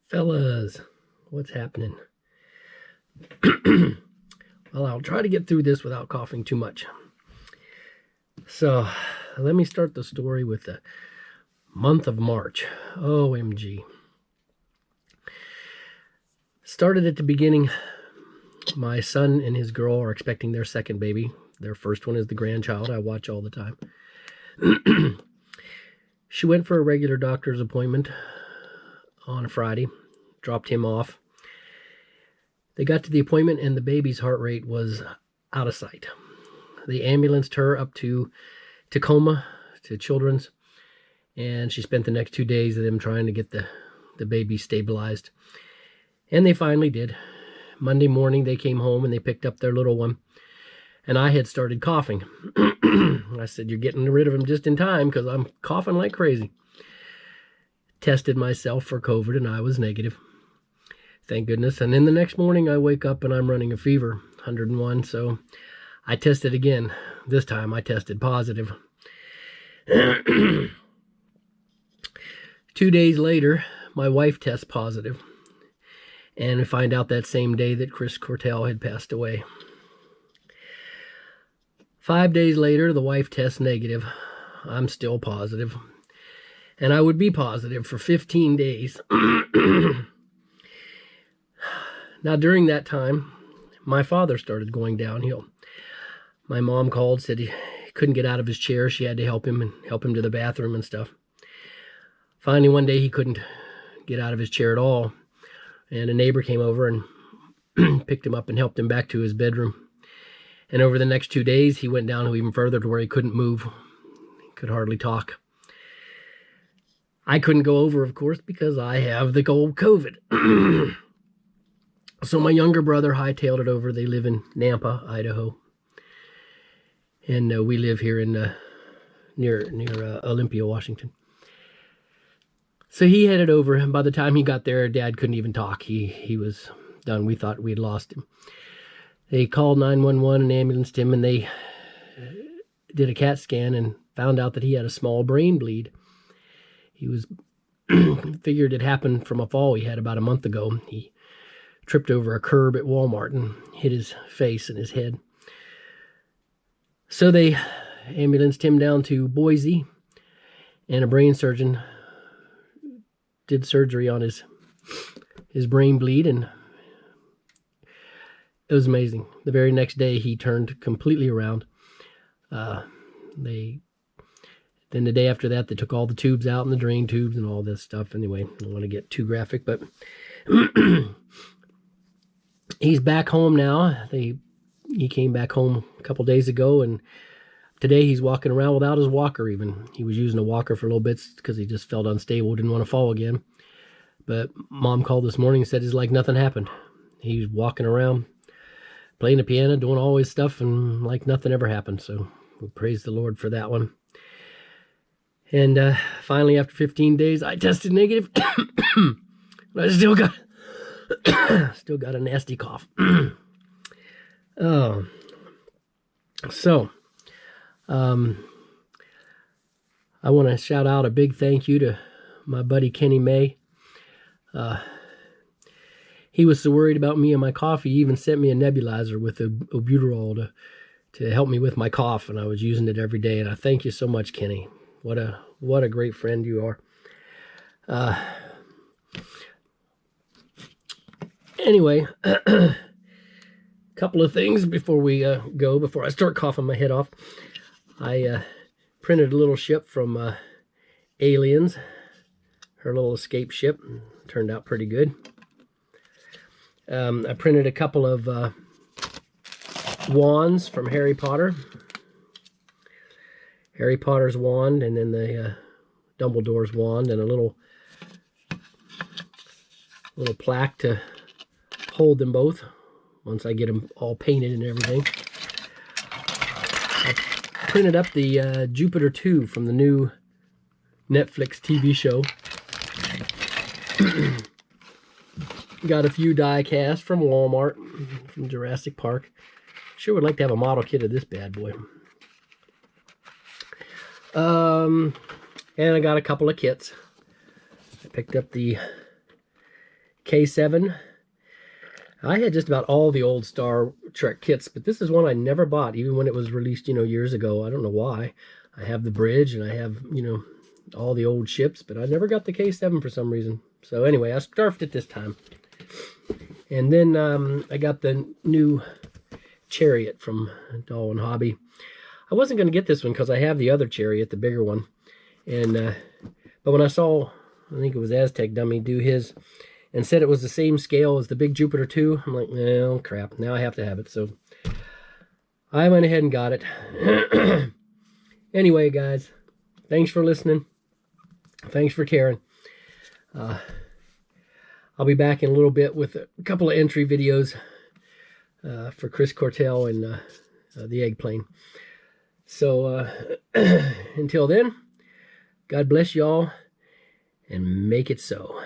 Fellas, what's happening? Well, I'll try to get through this without coughing too much. So, let me start the story with the month of March. OMG. Started at the beginning. My son and his girl are expecting their second baby. Their first one is the grandchild I watch all the time. She went for a regular doctor's appointment on a Friday, dropped him off. They got to the appointment and the baby's heart rate was out of sight. They ambulanced her up to Tacoma, to Children's, and she spent the next 2 days of them trying to get the baby stabilized. And they finally did. Monday morning they came home and they picked up their little one, and I had started coughing. I said, "You're getting rid of him just in time because I'm coughing like crazy." Tested myself for COVID and I was negative. Thank goodness. And then the next morning I wake up and I'm running a fever, 101. So I tested again. This time I tested positive. 2 days later, my wife tests positive. And we find out that same day that Chris Cortell had passed away. 5 days later, the wife tests negative. I'm still positive. And I would be positive for 15 days. Now, during that time, my father started going downhill. My mom called, said he couldn't get out of his chair. She had to help him to the bathroom and stuff. Finally, one day, he couldn't get out of his chair at all. And a neighbor came over and picked him up and helped him back to his bedroom. And over the next 2 days, he went down even further to where he couldn't move. He could hardly talk. I couldn't go over, of course, because I have the old COVID. So my younger brother hightailed it over. They live in Nampa, Idaho. And we live here in near Olympia, Washington. So he headed over, and by the time he got there, Dad couldn't even talk. He was done. We thought we'd lost him. They called 911 and ambulanced him, and they did a CAT scan and found out that he had a small brain bleed. He was figured it happened from a fall he had about a month ago. He tripped over a curb at Walmart and hit his face and his head. So they ambulanced him down to Boise, and a brain surgeon did surgery on his brain bleed, and it was amazing. The very next day, he turned completely around. Then the day after that, they took all the tubes out and the drain tubes and all this stuff. Anyway, I don't want to get too graphic, but he's back home now. He came back home a couple days ago, and today he's walking around without his walker even. He was using a walker for a little bit because he just felt unstable, didn't want to fall again. But Mom called this morning and said it's like nothing happened. He's walking around, playing the piano, doing all his stuff, and like nothing ever happened. So we praise the Lord for that one. And finally, after 15 days, I tested negative. But I still got a nasty cough. Oh. So, I want to shout out a big thank you to my buddy Kenny May. He was so worried about me and my cough, he even sent me a nebulizer with albuterol to help me with my cough, and I was using it every day. And I thank you so much, Kenny. What a great friend you are. Anyway, a couple of things before we go, before I start coughing my head off. I printed a little ship from Aliens, her little escape ship. Turned out pretty good. I printed a couple of wands from Harry Potter. Harry Potter's wand, and then the Dumbledore's wand, and a little plaque to hold them both once I get them all painted and everything. I printed up the Jupiter 2 from the new Netflix TV show. Got a few die casts from Walmart, from Jurassic Park. Sure would like to have a model kit of this bad boy. And I got a couple of kits. I picked up the K7. I had just about all the old Star Trek kits, but this is one I never bought, even when it was released, years ago. I don't know why. I have the bridge, and I have, all the old ships, but I never got the K7 for some reason. So anyway, I scarfed it this time. And then I got the new Chariot from Darwin Hobby. I wasn't going to get this one because I have the other Chariot, the bigger one. And but when I saw, I think it was Aztec Dummy, do his, and said it was the same scale as the big Jupiter 2, I'm like, oh crap, now I have to have it. So I went ahead and got it. Anyway, guys, thanks for listening. Thanks for caring. I'll be back in a little bit with a couple of entry videos for Chris Cortell and the egg plane. So until then, God bless y'all and make it so.